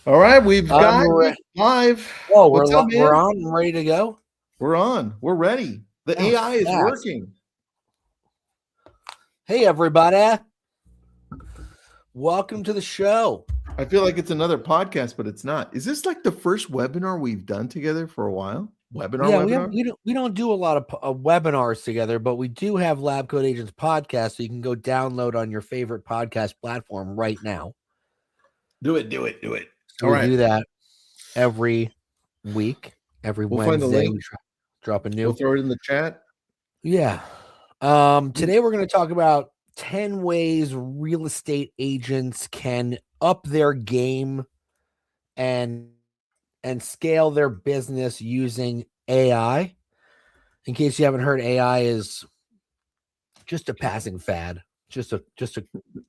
All right, we've got We're, live. oh, What's up, we're man? on and ready to go. We're on. We're ready. The That was AI is fast. working. Hey, everybody. Welcome to the show. I feel like it's another podcast, but it's not. Is this like the first webinar we've done together for a while? Webinar? We don't do a lot of webinars together, but we do have Lab Code Agents podcast, so you can go download on your favorite podcast platform right now. Do it. So we do that every week, every Wednesday. We drop a new. We'll throw it in the chat. Yeah. Today we're going to talk about 10 ways real estate agents can up their game and scale their business using AI. In case you haven't heard, AI is just a passing fad, just a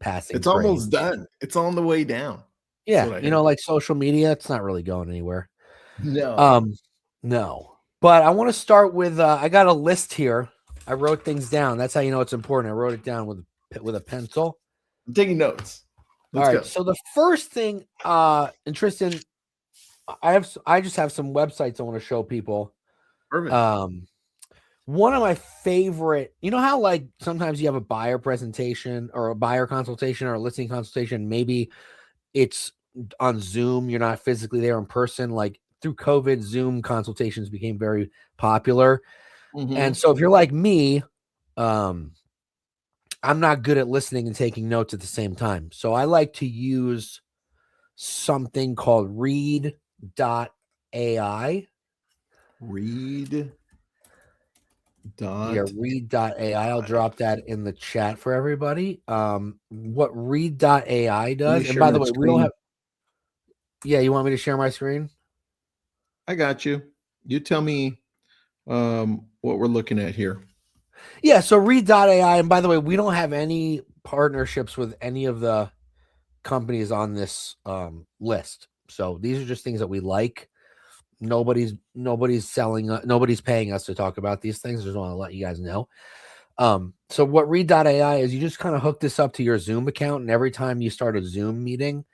passing. It's almost done. It's on the way down. Yeah, like social media, it's not really going anywhere. No. No. But I want to start with I got a list here. I wrote things down. That's how you know it's important. I wrote it down with a pencil. I'm taking notes. All right. Go. So the first thing, and Tristan, I just have some websites I want to show people. Perfect. One of my favorite, you know how like sometimes you have a buyer presentation or a buyer consultation or a listing consultation, maybe it's on Zoom, you're not physically there in person. Like through COVID, Zoom consultations became very popular. Mm-hmm. And so if you're like me, I'm not good at listening and taking notes at the same time. So I like to use something called read.ai. Read.ai. I'll drop that in the chat for everybody. What read.ai does, and by the way, we don't have. Yeah, you want me to share my screen? I got you. You tell me what we're looking at here. Yeah, so read.ai, and by the way, we don't have any partnerships with any of the companies on this list. So these are just things that we like. Nobody's selling, nobody's paying us to talk about these things. I just want to let you guys know. So what read.ai is, you just kind of hook this up to your Zoom account, and every time you start a Zoom meeting,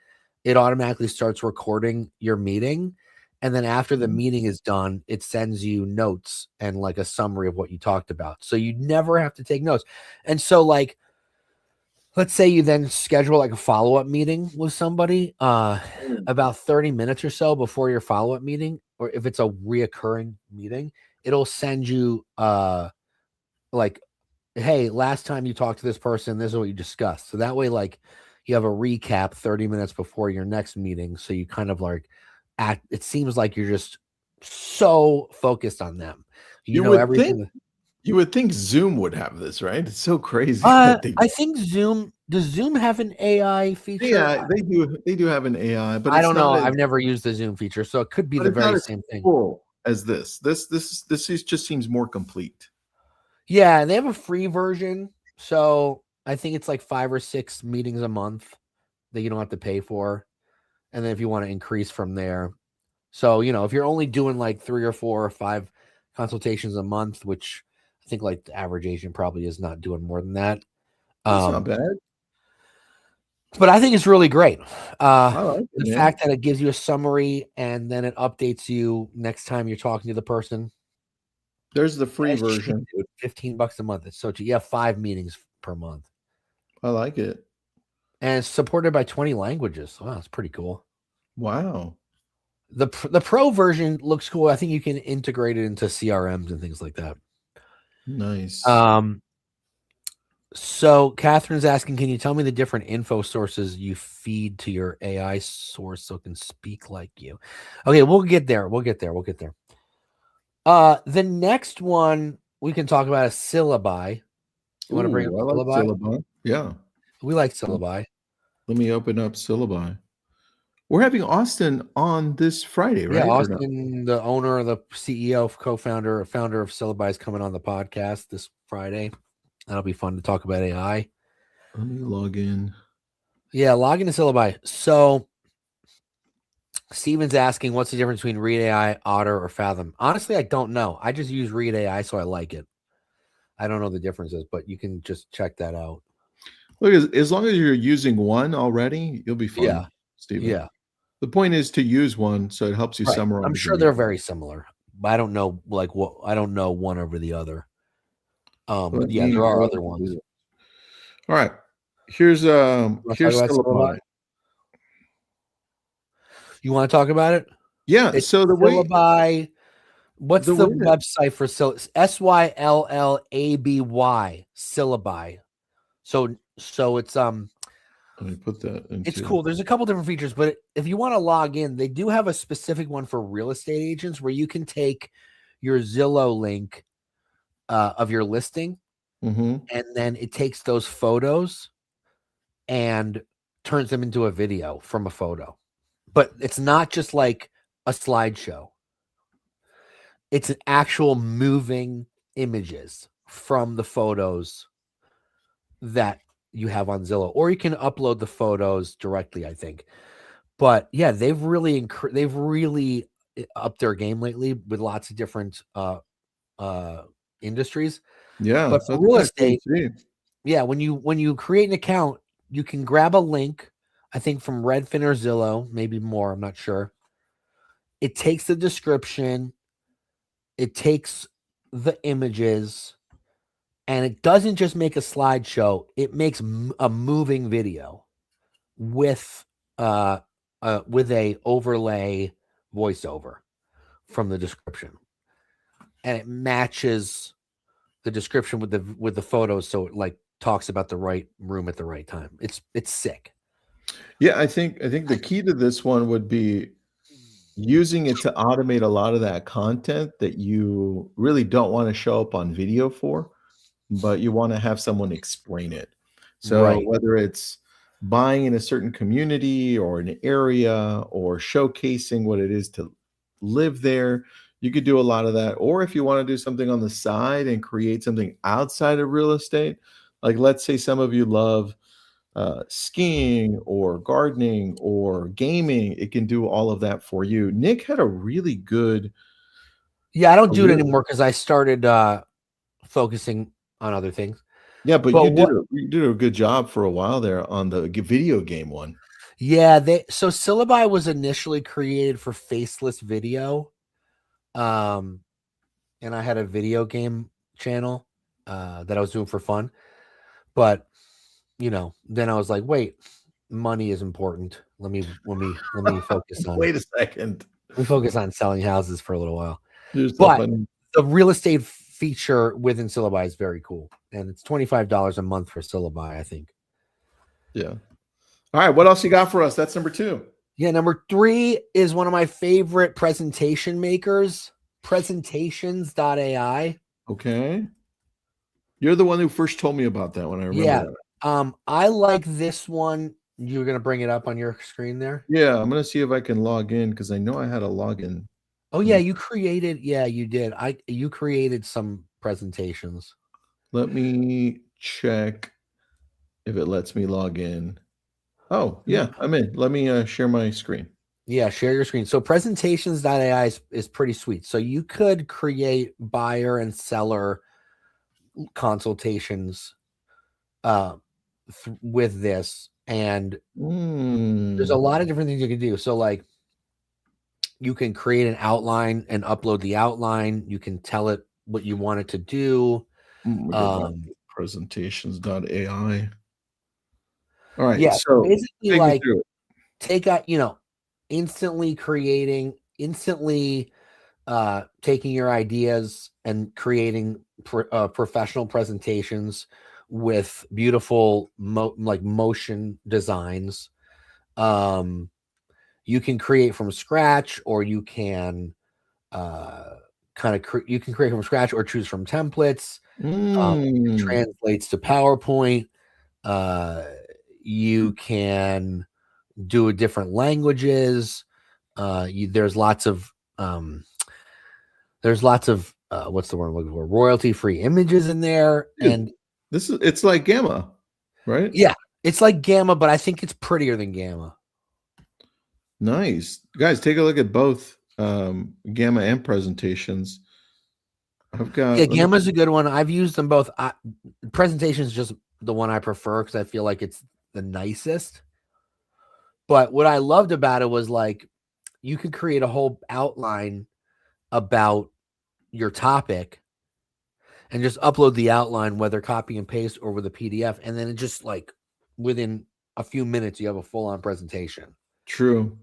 it automatically starts recording your meeting. And then after the meeting is done, it sends you notes and like a summary of what you talked about. So you never have to take notes. And so like, let's say you then schedule like a follow-up meeting with somebody about 30 minutes or so before your follow-up meeting, or if it's a reoccurring meeting, it'll send you like, hey, last time you talked to this person, this is what you discussed. So that way, like, you have a recap 30 minutes before your next meeting. So you kind of like it seems like you're just so focused on them. You know everything. You would think Zoom would have this, right? It's so crazy. I think does Zoom have an AI feature? Yeah, they do. They do have an AI, but I don't know. I've never used the Zoom feature, so it could be the very same thing. Cool as this just seems more complete. Yeah, they have a free version, so I think it's like 5 or 6 meetings a month that you don't have to pay for, and then if you want to increase from there, so if you're only doing like 3 or 4 or 5 consultations a month, which I think like the average agent probably is not doing more than that. That's not bad. But I think it's really great. The fact that it gives you a summary and then it updates you next time you're talking to the person. There's the free version. $15 a month. It's so cheap. You have 5 meetings per month. I like it. And it's supported by 20 languages. Wow, that's pretty cool. Wow. The pro version looks cool. I think you can integrate it into CRMs and things like that. Nice. So Catherine's asking, can you tell me the different info sources you feed to your AI source so it can speak like you? Okay, we'll get there. The next one we can talk about is syllabi. You want to bring up syllabi? Yeah. We like syllabi. Let me open up syllabi. We're having Austin on this Friday, right? Yeah, Austin, the owner, the CEO, co-founder, founder of Syllabi, is coming on the podcast this Friday. That'll be fun to talk about AI. Let me log in. Yeah, log into Syllabi. So Steven's asking, what's the difference between Read AI, Otter, or Fathom? Honestly, I don't know. I just use Read AI, so I like it. I don't know the differences, but you can just check that out. Look, as long as you're using one already, you'll be fine. Yeah, Steven. Yeah. The point is to use one so it helps you Right. summarize. I'm sure they're very similar, but I don't know I don't know one over the other. But yeah, there are other ones. All right. Here's Syllabi. You want to talk about it? Yeah. It's so the Syllabi. What's the website for Syllabi? Syllaby. Syllabi. So it's let me put that into. It's cool. There's a couple different features, but if you want to log in, they do have a specific one for real estate agents where you can take your Zillow link of your listing, and then it takes those photos and turns them into a video from a photo. But it's not just like a slideshow. It's an actual moving images from the photos that you have on Zillow, or you can upload the photos directly, I think. But yeah, they've really upped their game lately with lots of different industries. Yeah, but for real estate, yeah, when you create an account, you can grab a link, I think from Redfin or Zillow, maybe more, I'm not sure. It takes the description, it takes the images, and it doesn't just make a slideshow, it makes a moving video with a overlay voiceover from the description, and it matches the description with the photos, so it like talks about the right room at the right time. It's sick. Yeah, I think the key to this one would be using it to automate a lot of that content that you really don't want to show up on video for, but you want to have someone explain it. So whether it's buying in a certain community or an area or showcasing what it is to live there, you could do a lot of that. Or if you want to do something on the side and create something outside of real estate, like let's say some of you love skiing or gardening or gaming, it can do all of that for you. Nick had a really good. Yeah, I don't do it anymore because I started focusing on other things. Yeah, but you did a good job for a while there on the video game one. Yeah, so Syllabi was initially created for faceless video. And I had a video game channel that I was doing for fun. But then I was like, wait, money is important. Let me focus on wait a second. Let me focus on selling houses for a little while. But the real estate feature within Syllabi is very cool. And it's $25 a month for Syllabi, I think. Yeah. All right. What else you got for us? That's number 2. Yeah. Number 3 is one of my favorite presentation makers, presentations.ai. Okay. You're the one who first told me about that one. I remember that. I like this one. You're going to bring it up on your screen there? Yeah. I'm going to see if I can log in because I know I had a login. Oh, yeah. You did. You created some presentations. Let me check if it lets me log in. Oh, yeah, I'm in. Let me share my screen. Yeah, share your screen. So presentations.ai is pretty sweet. So you could create buyer and seller consultations with this. And there's a lot of different things you can do. So like you can create an outline and upload the outline. You can tell it what you want it to do. Presentations.ai. All right. Yeah. So basically like take out, instantly taking your ideas and creating professional presentations with beautiful motion designs. You can create from scratch, or you can you can create from scratch or choose from templates. It translates to PowerPoint. You can do different languages. There's lots of what's the word I'm looking for? Royalty-free images in there. And it's like Gamma, right? Yeah, it's like Gamma, but I think it's prettier than Gamma. Nice. Guys, take a look at both Gamma and presentations. Gamma's a good one. I've used them both. Presentations is just the one I prefer because I feel like it's the nicest. But what I loved about it was like you could create a whole outline about your topic and just upload the outline, whether copy and paste or with a PDF. And then it just like within a few minutes, you have a full on presentation. True.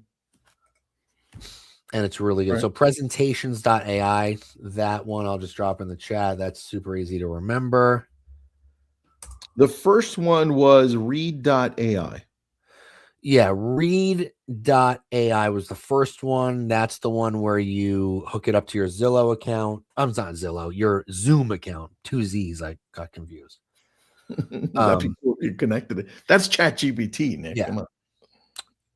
And it's really good. Right. So presentations.ai, that one I'll just drop in the chat. That's super easy to remember. The first one was read.ai. Yeah, read.ai was the first one. That's the one where you hook it up to your Zillow account. It's not Zillow, your Zoom account. 2 Z's. I got confused. That people get connected. That's ChatGPT, Nick. Yeah. Come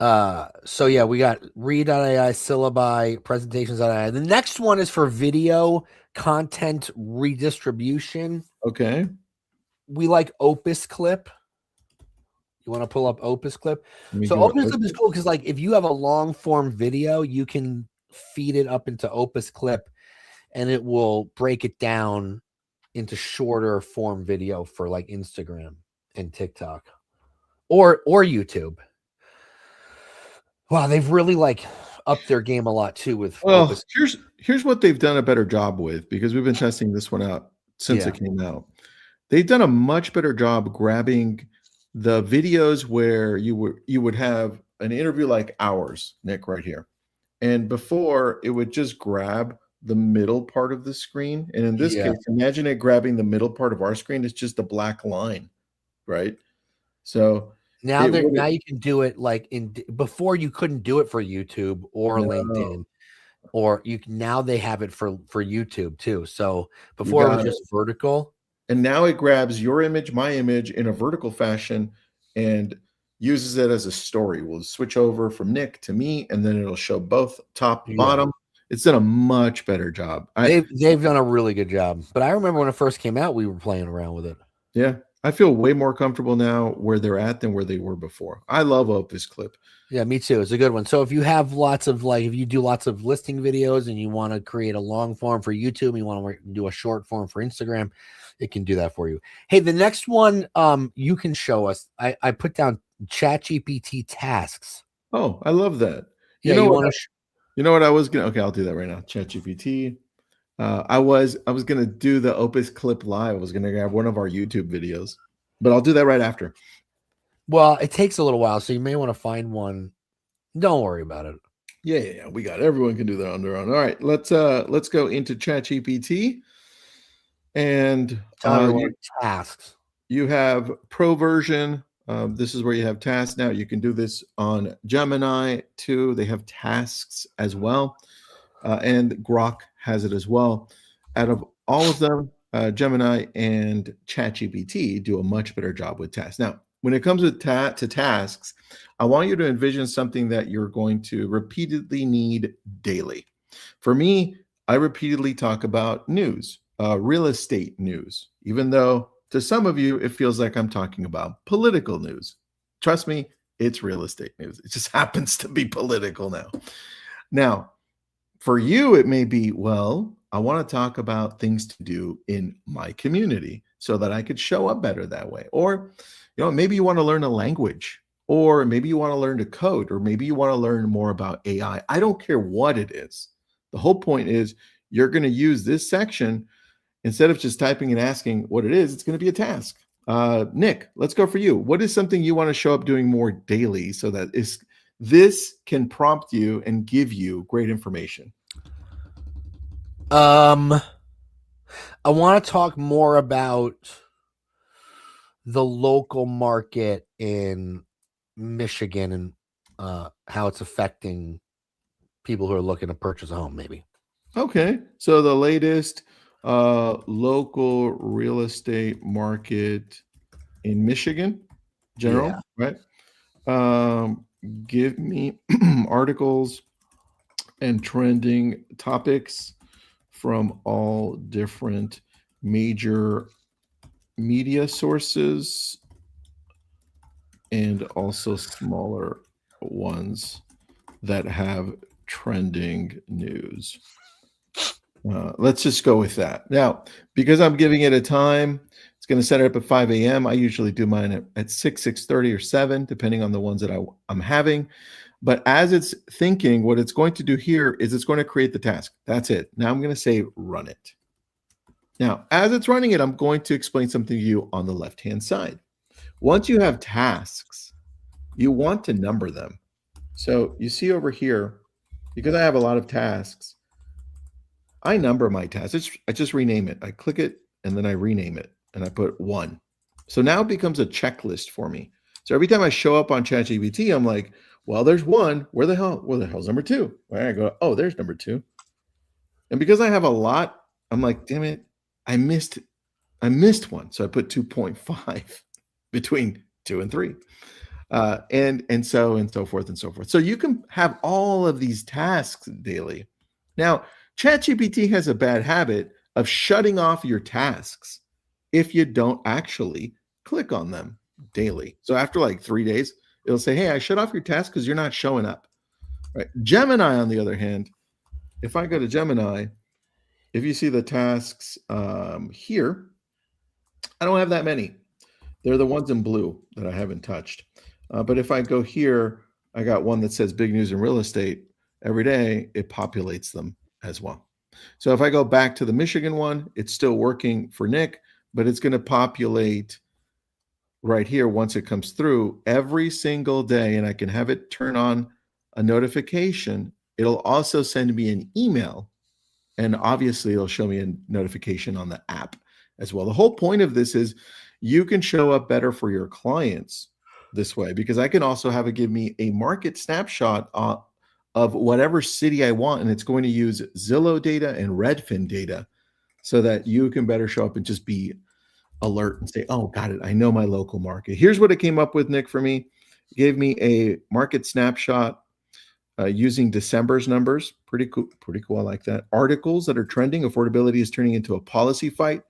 on. So yeah, we got read.ai, syllabi, presentations.ai. The next one is for video content redistribution. Okay. We like Opus Clip. You want to pull up Opus Clip? So do it. Opus Clip is cool because like if you have a long form video, you can feed it up into Opus Clip and it will break it down into shorter form video for like Instagram and TikTok or YouTube. Wow, they've really like upped their game a lot too with Opus. Here's what they've done a better job with, because we've been testing this one out since it came out. They've done a much better job grabbing the videos where you would have an interview like ours, Nick, right here. And before it would just grab the middle part of the screen. And in this case, imagine it grabbing the middle part of our screen. It's just a black line, right? So now you can do it like before you couldn't do it for YouTube or LinkedIn, or now they have it for YouTube too. So before it was just vertical. And now it grabs your image, my image in a vertical fashion and uses it as a story. We'll switch over from Nick to me, and then it'll show both top, bottom. It's done a much better job. They've done a really good job. But I remember when it first came out, we were playing around with it. Yeah. I feel way more comfortable now where they're at than where they were before. I love Opus Clip. Yeah, me too. It's a good one. So if you have if you do lots of listing videos and you want to create a long form for YouTube, and you want to do a short form for Instagram, it can do that for you. Hey, the next one you can show us. I put down ChatGPT tasks. Oh, I love that. You know what I was gonna. Okay, I'll do that right now. ChatGPT. I was gonna do the Opus Clip live. I was gonna grab one of our YouTube videos, but I'll do that right after. Well, it takes a little while, so you may want to find one. Don't worry about it. Yeah. We got it. Everyone can do that on their own. All right, let's go into ChatGPT. And tasks. You have pro version. This is where you have tasks. Now you can do this on Gemini too. They have tasks as well. And Grok has it as well. Out of all of them, Gemini and ChatGPT do a much better job with tasks. Now, when it comes to tasks, I want you to envision something that you're going to repeatedly need daily. For me, I repeatedly talk about news, real estate news, even though to some of you, it feels like I'm talking about political news. Trust me, it's real estate news. It just happens to be political now. Now, for you, it may be, well, I want to talk about things to do in my community so that I could show up better that way. Or, maybe you want to learn a language, or maybe you want to learn to code, or maybe you want to learn more about AI. I don't care what it is. The whole point is you're going to use this section. Instead of just typing and asking what it is, it's going to be a task. Nick, let's go for you. What is something you want to show up doing more daily so that this can prompt you and give you great information? I want to talk more about the local market in Michigan and how it's affecting people who are looking to purchase a home, maybe. Okay. So the latest local real estate market in Michigan, general, right? Give me articles and trending topics from all different major media sources and also smaller ones that have trending news. Let's just go with that. Now, because I'm giving it a time, It's going to set it up at 5 a.m. I usually do mine at 6, 6:30, or 7, depending on the ones that I'm having. But as it's thinking, what it's going to do here is it's going to create the task. That's it. Now I'm going to say run it. Now, as it's running it, I'm going to explain something to you on the left-hand side. Once you have tasks, you want to number them. So you see over here, because I have a lot of tasks, I number my tasks. I just rename it. I click it and then I rename it and I put 1. So now it becomes a checklist for me. So every time I show up on ChatGPT, I'm like, well, there's 1. Where the hell's number 2? Where I go, oh, there's number 2. And because I have a lot, I'm like, damn it, I missed 1. So I put 2.5 between 2 and 3. And so forth and so forth. So you can have all of these tasks daily. Now, ChatGPT has a bad habit of shutting off your tasks if you don't actually click on them daily. So after like 3 days, it'll say, hey, I shut off your task because you're not showing up. Right? Gemini, on the other hand, if I go to Gemini, if you see the tasks here, I don't have that many. They're the ones in blue that I haven't touched. But if I go here, I got one that says big news in real estate. Every day, it populates them as well. So if I go back to the Michigan one, it's still working for Nick, but it's going to populate right here once it comes through every single day, and I can have it turn on a notification. It'll also send me an email, and obviously it'll show me a notification on the app as well. The whole point of this is you can show up better for your clients this way, because I can also have it give me a market snapshot of whatever city I want, and it's going to use Zillow data and Redfin data so that you can better show up and just be alert and say, oh, got it, I know my local market. Here's what it came up with, Nick, for me. It gave me a market snapshot using December's numbers. Pretty cool. I like that. Articles that are trending. Affordability is turning into a policy fight.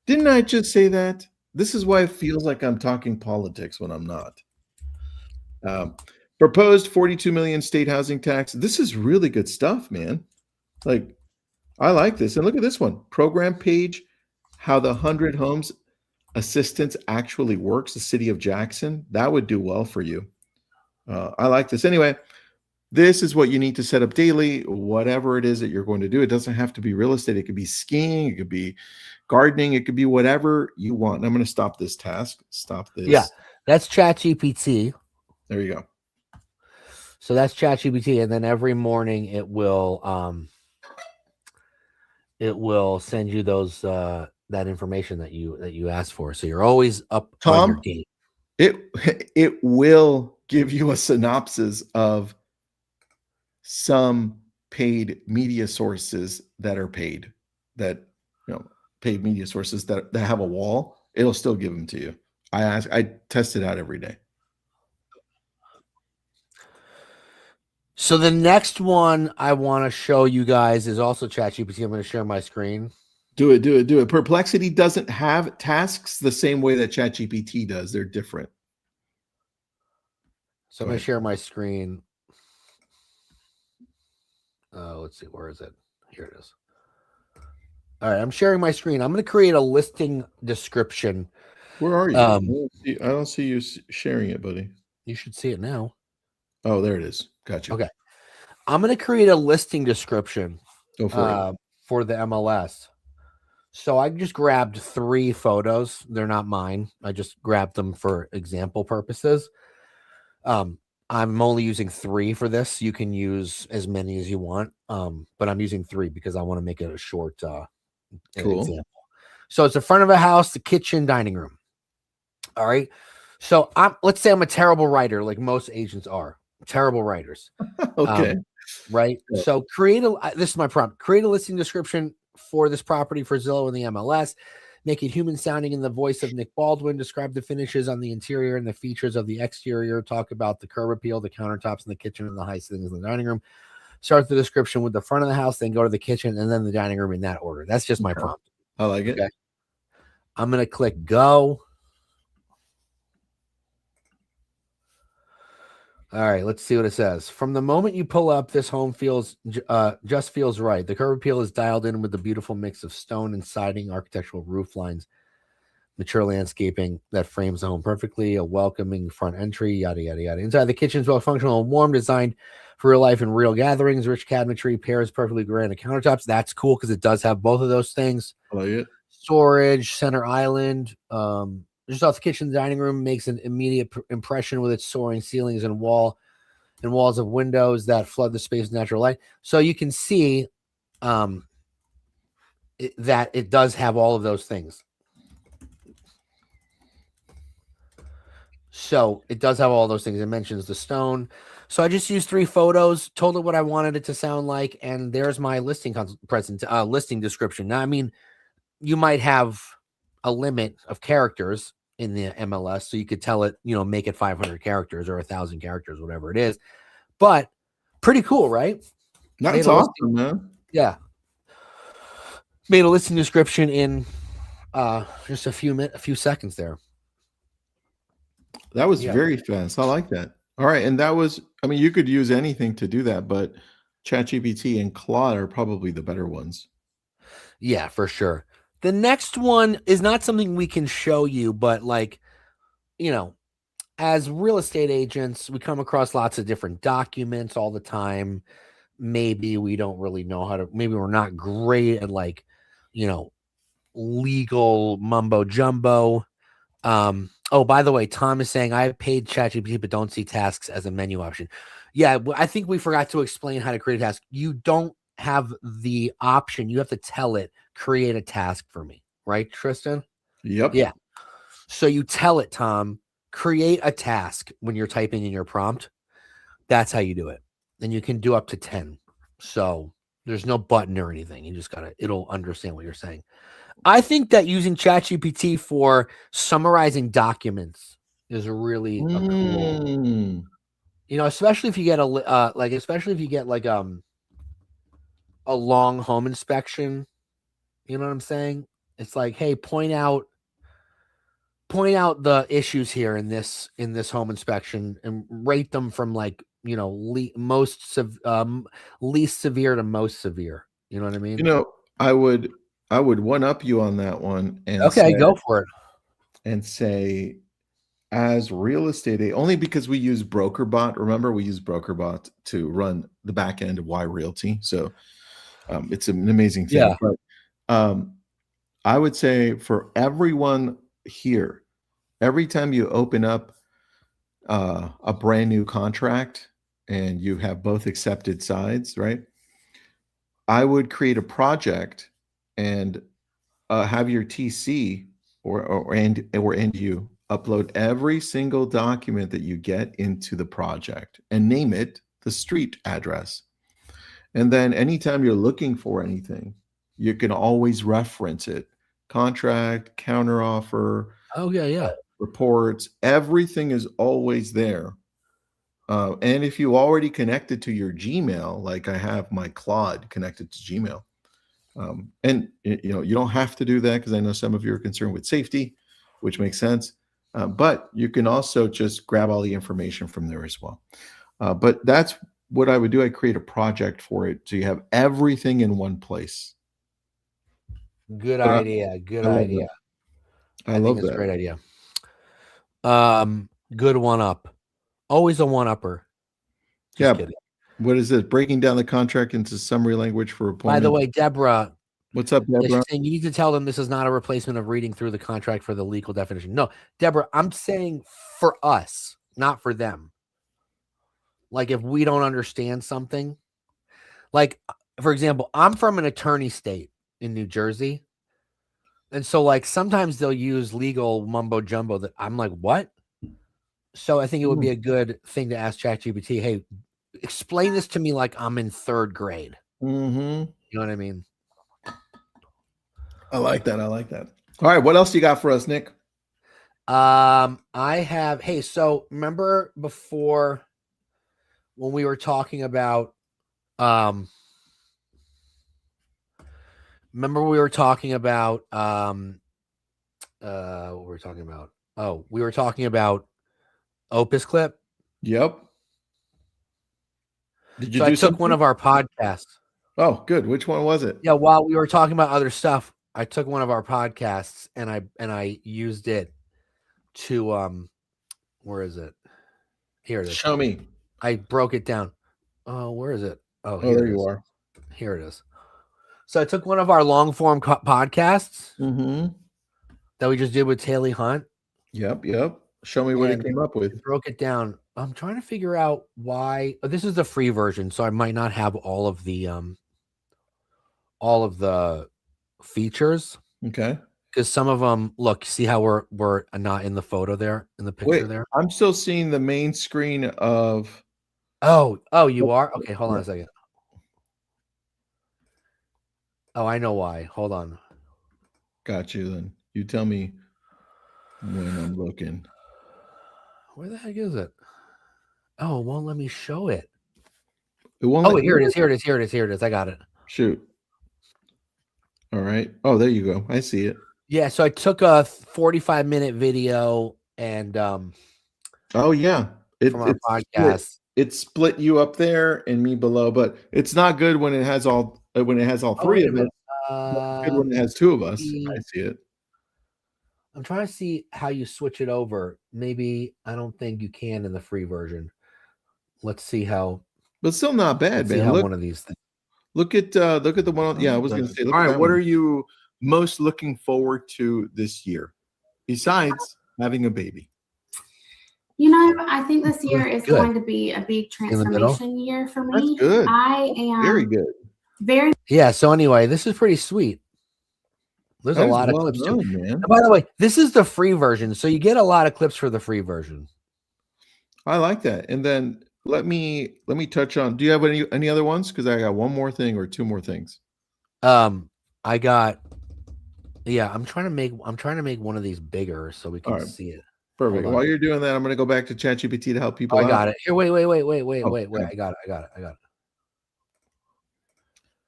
Didn't I just say that? This is why it feels like I'm talking politics when I'm not. Proposed 42 million state housing tax. This is really good stuff, man. Like, I like this. And look at this one. Program page, how the 100 homes assistance actually works, the city of Jackson. That would do well for you. I like this. Anyway, this is what you need to set up daily, whatever it is that you're going to do. It doesn't have to be real estate. It could be skiing. It could be gardening. It could be whatever you want. And I'm going to stop this task. Stop this. Yeah, that's ChatGPT. There you go. So that's ChatGPT, and then every morning it will send you those that information that you asked for. So you're always up on your game. It will give you a synopsis of some paid media sources that are paid, paid media sources that have a wall. It'll still give them to you. I test it out every day. So the next one I want to show you guys is also ChatGPT. I'm going to share my screen. Do it. Perplexity doesn't have tasks the same way that ChatGPT does. They're different. So I'm going to share my screen. Let's see. Where is it? Here it is. All right. I'm sharing my screen. I'm going to create a listing description. Where are you? I don't see you sharing it, buddy. You should see it now. Oh, there it is. Gotcha. Okay. I'm going to create a listing description for the MLS. So I just grabbed 3 photos. They're not mine. I just grabbed them for example purposes. I'm only using 3 for this. You can use as many as you want. But I'm using 3 because I want to make it a short example. So it's the front of a house, the kitchen, dining room. All right. So let's say I'm a terrible writer, like most agents are. Terrible writers. Okay. Right. Yeah. So this is my prompt. Create a listing description for this property for Zillow and the MLS. Make it human sounding in the voice of Nick Baldwin. Describe the finishes on the interior and the features of the exterior. Talk about the curb appeal, the countertops in the kitchen, and the high ceilings in the dining room. Start the description with the front of the house, then go to the kitchen, and then the dining room in that order. That's just my prompt. I like it. Okay. I'm going to click go. All right, let's see what it says. From the moment you pull up, this home just feels right. The curb appeal is dialed in with the beautiful mix of stone and siding, architectural roof lines. mature landscaping that frames the home perfectly, a welcoming front entry, yada, yada, yada. Inside the kitchen is well functional and warm, designed for real life and real gatherings. Rich cabinetry pairs perfectly granite countertops. That's cool because it does have both of those things. I like it. Storage, center island. Just off the kitchen, dining room makes an immediate impression with its soaring ceilings and walls of windows that flood the space with natural light. So you can see that it does have all of those things. So it does have all those things. It mentions the stone. So I just used 3 photos, told it what I wanted it to sound like, and there's my listing listing description. Now, I mean, you might have a limit of characters in the MLS, so you could tell it, make it 500 characters or 1,000 characters, whatever it is. But pretty cool, right? That's awesome, man. Yeah. Made a listing description in just a few seconds there. That was very fast. I like that. All right. And that was, I mean, you could use anything to do that, but ChatGPT and Claude are probably the better ones. Yeah, for sure. The next one is not something we can show you, but as real estate agents, we come across lots of different documents all the time. Maybe we don't really know maybe we're not great at legal mumbo jumbo. Oh, by the way, Tom is saying I paid ChatGPT but don't see tasks as a menu option. Yeah, I think we forgot to explain how to create a task. You don't have the option. You have to tell it, create a task for me, right, Tristan? Yep. Yeah. So you tell it, Tom, create a task when you're typing in your prompt. That's how you do it. And you can do up to 10. So there's no button or anything. You just it'll understand what you're saying. I think that using ChatGPT for summarizing documents is really a cool, especially if you get a long home inspection. You know what I'm saying? It's like, hey, point out the issues here in this home inspection and rate them from least severe to most severe. You know what I mean? I would one up you on that one and go for it. And say, as real estate only because we use BrokerBot. Remember, we use BrokerBot to run the back end of Y Realty. So it's an amazing thing. Yeah. But I would say for everyone here, every time you open up a brand new contract and you have both accepted sides, right? I would create a project and have your TC or you upload every single document that you get into the project and name it the street address. And then anytime you're looking for anything, you can always reference it. Contract, counteroffer. Oh, yeah. Reports, everything is always there. And if you already connected to your Gmail, like I have my Claude connected to Gmail, and you don't have to do that because I know some of you are concerned with safety, which makes sense. But you can also just grab all the information from there as well. But that's what I would do. I create a project for it so you have everything in one place. Good idea. I love that. It's a great idea. Good one up. Always a one upper. Yeah. Kidding. What is it? Breaking down the contract into summary language for appointment. By the way, Deborah. What's up, Deborah? Saying you need to tell them this is not a replacement of reading through the contract for the legal definition. No, Deborah, I'm saying for us, not for them. Like if we don't understand something, like for example, I'm from an attorney state in New Jersey. And so sometimes they'll use legal mumbo jumbo that I'm like, what? So I think it would be a good thing to ask ChatGPT, hey, explain this to me like I'm in 3rd grade. Mm-hmm. You know what I mean? I like that. All right. What else you got for us, Nick? So remember before when we were talking about, what we were talking about? Oh, we were talking about Opus Clip. Yep. Did you I took one of our podcasts. Oh, good. Which one was it? Yeah, while we were talking about other stuff, I took one of our podcasts and I used it to where is it? Here it is. Show me. I broke it down. Oh, where is it? Oh, Oh, here there it you is. are. Here it is. So I took one of our long form podcasts that we just did with Haley Hunt. Yep. Show me what it came up with. Broke it down. I'm trying to figure out why. This is the free version, so I might not have all of the features. Okay. Because some of them, look, see how we're not in the photo there, in the picture there. I'm still seeing the main screen of. Oh, you are? Okay, hold on a second. Oh, I know why. Hold on. Got you then. You tell me when I'm looking. Where the heck is it? Oh, it won't let me show it. It won't. Oh, here it is. I got it. Shoot. All right. Oh, there you go. I see it. Yeah, so I took a 45-minute video and oh yeah, from our podcast. It split you up there and me below, but it's not good when it has all three of us. Good when it has two of us. I see it. I'm trying to see how you switch it over. Maybe I don't think you can in the free version. Let's see how. But still not bad, man. Look, one of these things. Look at the one. Yeah, I was going to say. All right, what are you most looking forward to this year, besides having a baby? You know, I think this year is going to be a big transformation year for me. That's good. I am very good. Yeah. So anyway, this is pretty sweet. There's a lot of clips too. Man. And by the way, this is the free version, so you get a lot of clips for the free version. I like that. And then let me touch on. Do you have any other ones? Because I got one more thing or two more things. I got. Yeah, I'm trying to make one of these bigger so we can see it. Perfect. While you're doing that, I'm going to go back to ChatGPT to help people. I got it. Here, wait. I got it.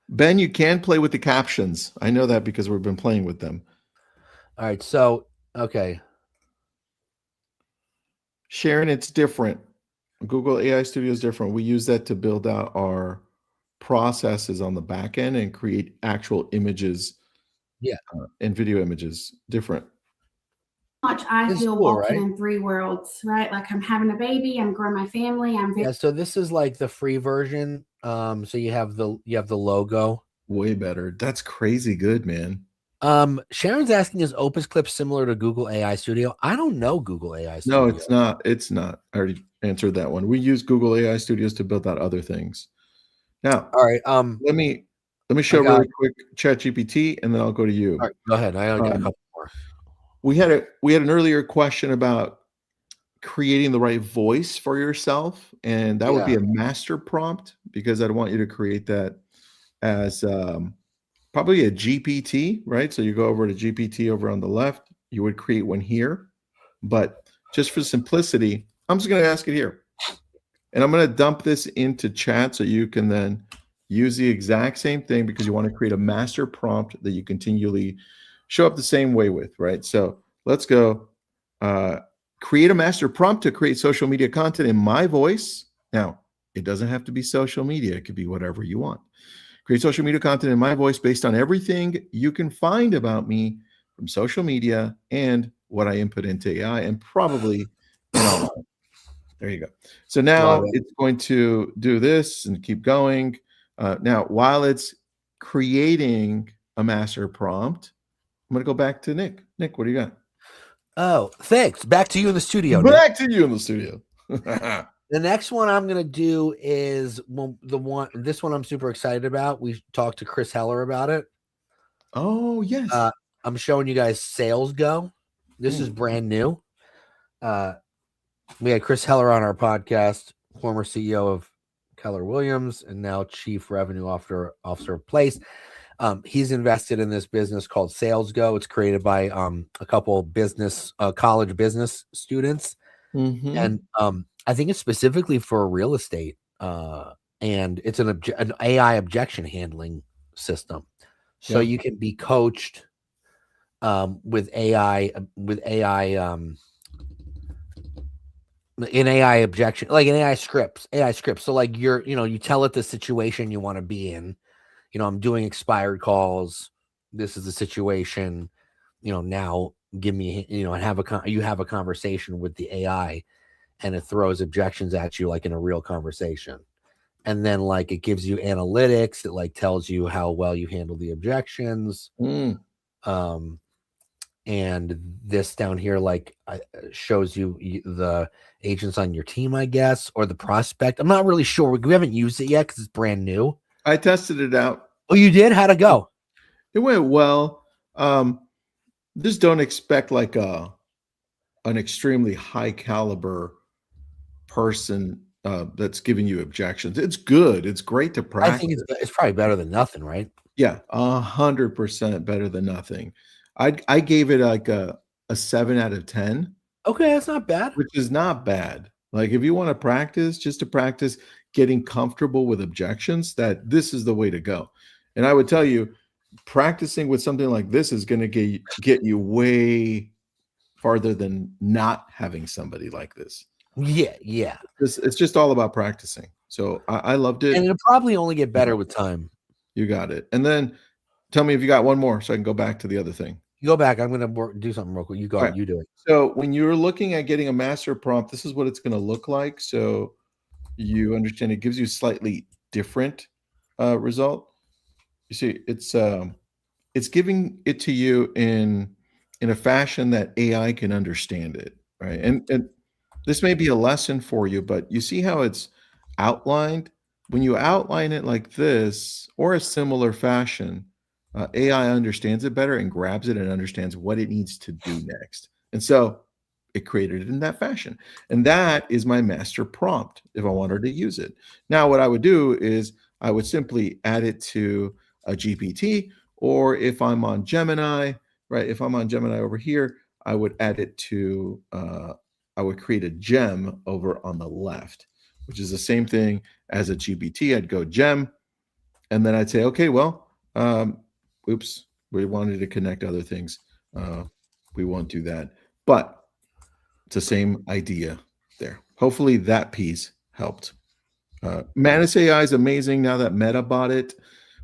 Ben, you can play with the captions. I know that because we've been playing with them. All right. So, okay. Sharon, it's different. Google AI Studio is different. We use that to build out our processes on the back end and create actual images. Yeah. And video images. Different. Much I feel walking in three worlds, right? Like I'm having a baby, I'm growing my family. So this is like the free version. So you have the logo. Way better. That's crazy good, man. Sharon's asking, is Opus Clip similar to Google AI Studio? I don't know Google AI Studio. No, it's not. It's not. I already answered that one. We use Google AI Studios to build out other things. Now, all right. Let me show really quick ChatGPT, and then I'll go to you. All right, go ahead. I got a couple more. We had an earlier question about creating the right voice for yourself, and that would be a master prompt, because I'd want you to create that as probably a GPT, right? So you go over to GPT over on the left. You would create one here, but just for simplicity, I'm just going to ask it here, and I'm going to dump this into chat so you can then use the exact same thing, because you want to create a master prompt that you continually show up the same way with, right? So let's go create a master prompt to create social media content in my voice. Now, it doesn't have to be social media. It could be whatever you want. Create social media content in my voice based on everything you can find about me from social media and what I input into AI, and probably in online. There you go. So now it's going to do this and keep going. Now, while it's creating a master prompt, I'm going to go back to Nick. Nick, what do you got? Oh, thanks. Back to you in the studio. Back to you in the studio. The next one I'm going to do is this one I'm super excited about. We talked to Chris Heller about it. Oh, yes. I'm showing you guys Sales Go. This is brand new. We had Chris Heller on our podcast, former CEO of Keller Williams and now Chief Revenue Officer of Place. He's invested in this business called Sales Go. It's created by a couple college business students. And I think it's specifically for real estate. And it's an AI objection handling system. So you can be coached with AI in AI objection, like in AI scripts. So like you tell it the situation you want to be in. I'm doing expired calls. this is the situation, now give me, and you have a conversation with the AI, and it throws objections at you like in a real conversation. And then like it gives you analytics, it like tells you how well you handle the objections. And this down here like shows you the agents on your team, I guess, or the prospect. I'm not really sure. We haven't used it yet because it's brand new. I tested it out. Oh, you did? How'd it go? It went well. Just don't expect like an extremely high caliber person that's giving you objections. It's good. It's great to practice. I think it's probably better than nothing, right? Yeah, 100% better than nothing. I gave it like a 7 out of 10. Okay, that's not bad. Which is not bad. Like if you want to practice, just to practice getting comfortable with objections, that this is the way to go. And I would tell you, practicing with something like this is going to get you way farther than not having somebody like this. Yeah. It's just all about practicing. So I loved it. And it'll probably only get better with time. You got it. And then tell me if you got one more so I can go back to the other thing. You go back. I'm going to do something real quick. You go. Right. You do it. So when you're looking at getting a master prompt, this is what it's going to look like. So you understand it gives you a slightly different result. You see, it's giving it to you in a fashion that AI can understand it, right? And this may be a lesson for you, but you see how it's outlined? When you outline it like this or a similar fashion, AI understands it better and grabs it and understands what it needs to do next. And so it created it in that fashion. And that is my master prompt if I wanted to use it. Now, what I would do is I would simply add it to a GPT, or if I'm on Gemini, right? If I'm on Gemini over here, I would add it to, I would create a gem over on the left, which is the same thing as a GPT. I'd go gem, and then I'd say, okay, well, oops, we wanted to connect other things. We won't do that, but it's the same idea there. Hopefully that piece helped. Manus AI is amazing now that Meta bought it.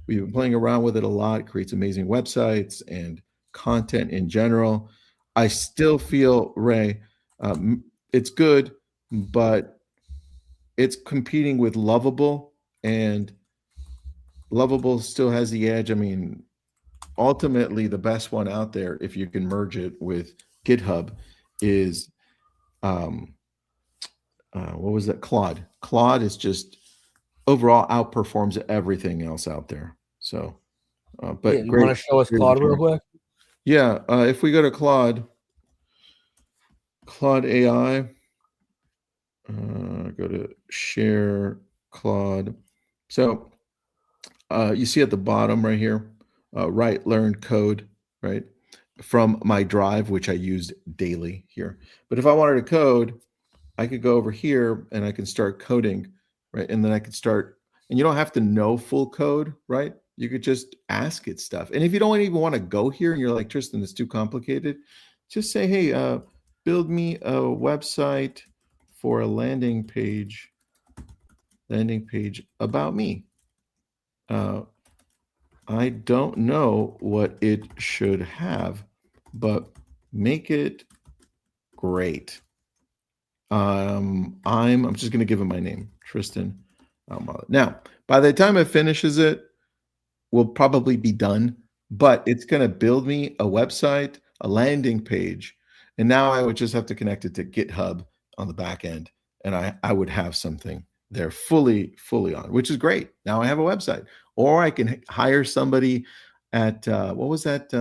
We've been playing around with it a lot. It creates amazing websites and content in general. I still feel, Ray, it's good, but it's competing with Lovable, and Lovable still has the edge. I mean, ultimately, the best one out there, if you can merge it with GitHub, is what was that? Claude. Claude is just overall outperforms everything else out there. So, but you want to show us Claude real quick? Yeah, if we go to Claude AI, go to share Claude. So you see at the bottom right here, write, learn, code, right? From my drive, which I used daily here. But if I wanted to code, I could go over here and I can start coding, right? And then I could start, and you don't have to know full code, right? You could just ask it stuff. And if you don't even want to go here and you're like, Tristan, it's too complicated, just say, hey, build me a website for a landing page about me. I don't know what it should have, but make it great. I'm just going to give him my name, Tristan. Now, by the time it finishes it, we'll probably be done, but it's going to build me a website, a landing page. And now I would just have to connect it to GitHub on the back end. And I would have something there fully on, which is great. Now I have a website, or I can hire somebody at, what was that?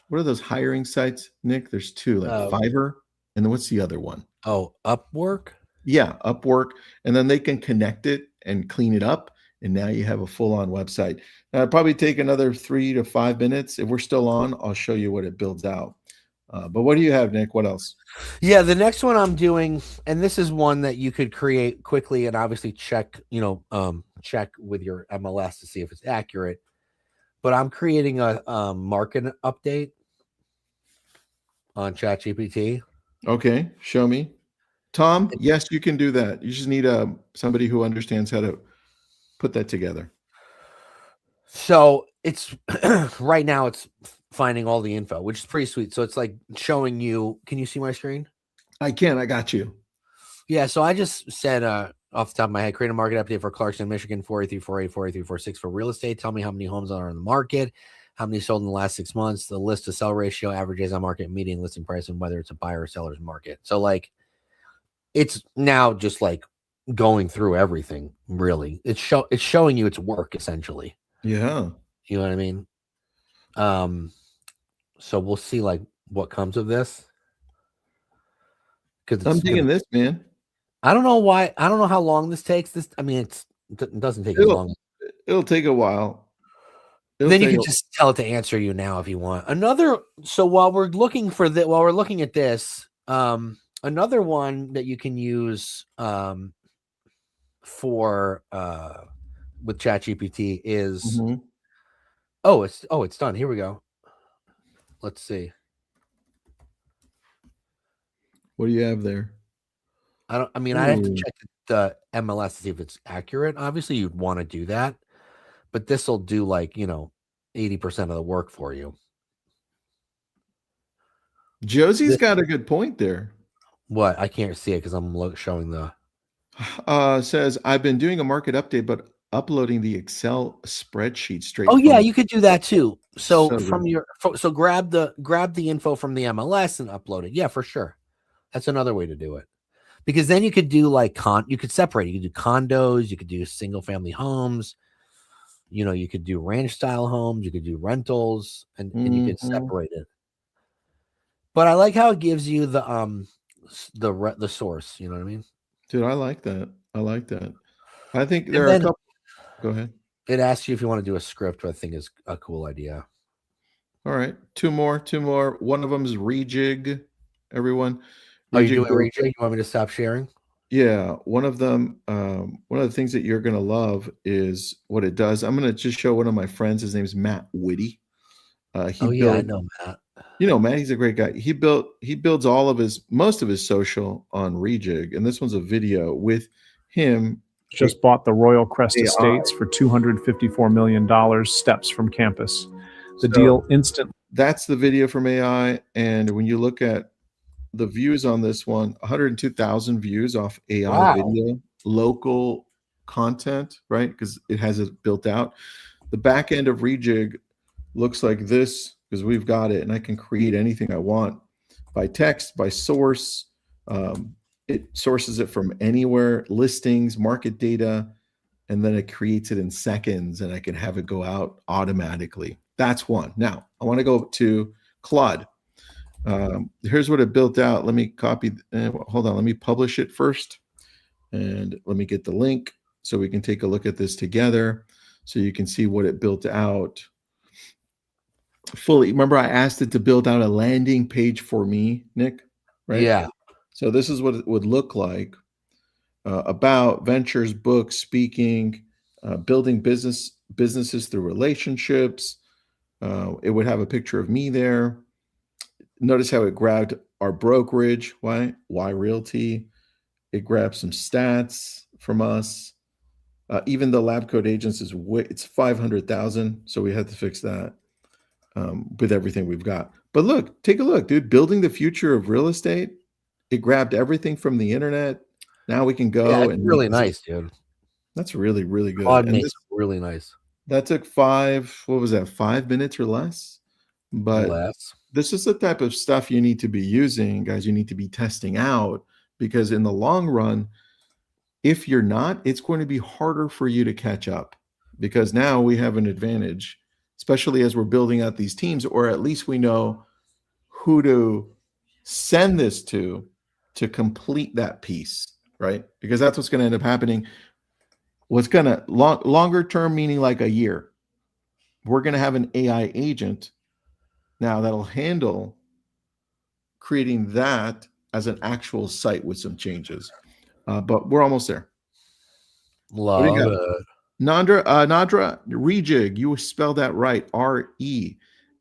What are those hiring sites, Nick? There's two, like Fiverr. And then what's the other one? Oh, Upwork? Yeah, Upwork. And then they can connect it and clean it up. And now you have a full-on website. Now, it'll probably take another 3 to 5 minutes. If we're still on, I'll show you what it builds out. But what do you have, Nick? What else? Yeah, the next one I'm doing, and this is one that you could create quickly and obviously check, check with your MLS to see if it's accurate. But I'm creating a market update on ChatGPT. Okay, show me. Tom, yes, you can do that. You just need somebody who understands how to put that together. So it's right now it's finding all the info, which is pretty sweet. So it's like showing you. Can you see my screen? I can. I got you. Yeah. So I just said off the top of my head, create a market update for Clarkson, Michigan, 48348, 48346 for real estate. Tell me how many homes are on the market, how many sold in the last 6 months, the list to sell ratio, average days on market, median listing price, and whether it's a buyer or seller's market. So like, it's now just like going through everything. Really, it's showing you its work essentially. Yeah. You know what I mean? So we'll see like what comes of this. Because I'm digging this, man. I don't know why. I don't know how long this takes. I mean, it doesn't take as long. It'll take a while. Then you can just tell it to answer you now if you want. So while we're looking at this, another one that you can use for with ChatGPT is it's done. Here we go. Let's see. What do you have there? I have to check the MLS to see if it's accurate. Obviously, you'd want to do that, but this will do 80% of the work for you. Josie's got a good point there. What? I can't see it because I'm showing the. Says I've been doing a market update, but uploading the Excel spreadsheet straight. Oh yeah, you could do that too. So So grab the info from the MLS and upload it. Yeah, for sure. That's another way to do it. Because then you could do you could separate. You could do condos, you could do single family homes, you could do ranch style homes, you could do rentals, and you could separate it. But I like how it gives you the source, you know what I mean? Dude, I like that. I think there are a couple. Go ahead. It asks you if you want to do a script, which I think is a cool idea. All right. Two more. One of them is rejig, everyone. Are you doing rejig? You want me to stop sharing? Yeah. One of them, one of the things that you're going to love is what it does. I'm going to just show one of my friends. His name's Matt Whitty. I know Matt. You know, Matt, he's a great guy. He builds most of his social on rejig. And this one's a video with him. Just bought the Royal Crest Estates for $254 million, steps from campus. The deal instant. That's the video from AI. And when you look at the views on this one, 102,000 views off AI video, local content, right? Because it has it built out. The back end of Rejig looks like this because we've got it, and I can create anything I want by text, by source. It sources it from anywhere, listings, market data, and then it creates it in seconds, and I can have it go out automatically. That's one. Now, I want to go to Claude. Here's what it built out. Let me copy. Hold on. Let me publish it first. And let me get the link so we can take a look at this together so you can see what it built out fully. Remember, I asked it to build out a landing page for me, Nick, right? Yeah. So this is what it would look like. About ventures, books, speaking, building businesses through relationships. It would have a picture of me there. Notice how it grabbed our brokerage. Why Realty? It grabbed some stats from us. Even the lab code agents it's 500,000. So we had to fix that with everything we've got. But look, take a look, dude. Building the future of real estate. It grabbed everything from the internet. Now we can go. Yeah, it's really nice, dude. That's really, really good. Claude makes really nice. That took 5 minutes or less? But this is the type of stuff you need to be using, guys. You need to be testing out, because in the long run, if you're not, it's going to be harder for you to catch up, because now we have an advantage, especially as we're building out these teams, or at least we know who to send this to complete that piece, right? Because that's what's going to end up happening. What's going to longer term, meaning like a year, we're going to have an AI agent now that'll handle creating that as an actual site with some changes. But we're almost there. Love it. Nadra Rejig. You spelled that right. REJIG.